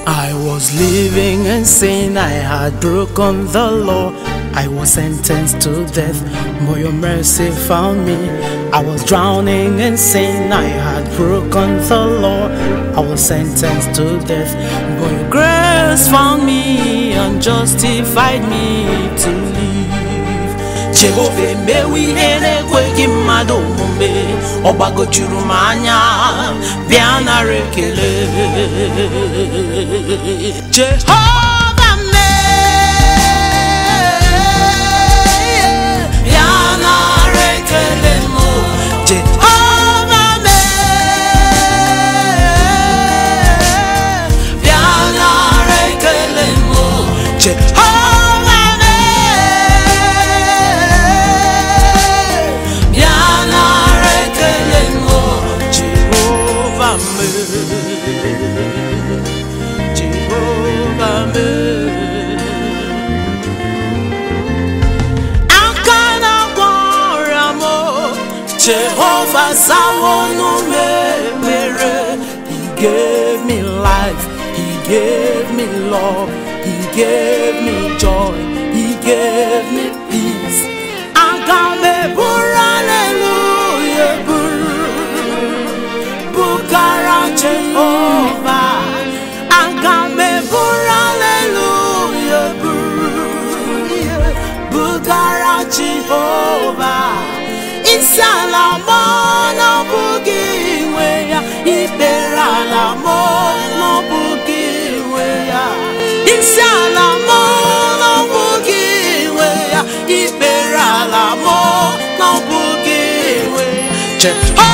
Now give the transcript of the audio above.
I was living in sin, I had broken the law. I was sentenced to death, but your mercy found me. I was drowning in sin, I had broken the law. I was sentenced to death, but your grace found me and justified me to live. Jehovah mewi ene kweki mmadụ omume ọgbagojuru m anya bịa nara ekele. Jehovah bịa nara ekele m. Jehovah bịa nara ekele m. Jehovah Zawonu mere. He gave me life, He gave me love, He gave me joy, He gave me peace. Agame hallelujah, Bukara Jehovah. Agame hallelujah, Bukara Jehovah. Isalamo no bugi weya, iberalamo no bugi weya. Isalamo no bugi weya, iberalamo no bugi weya.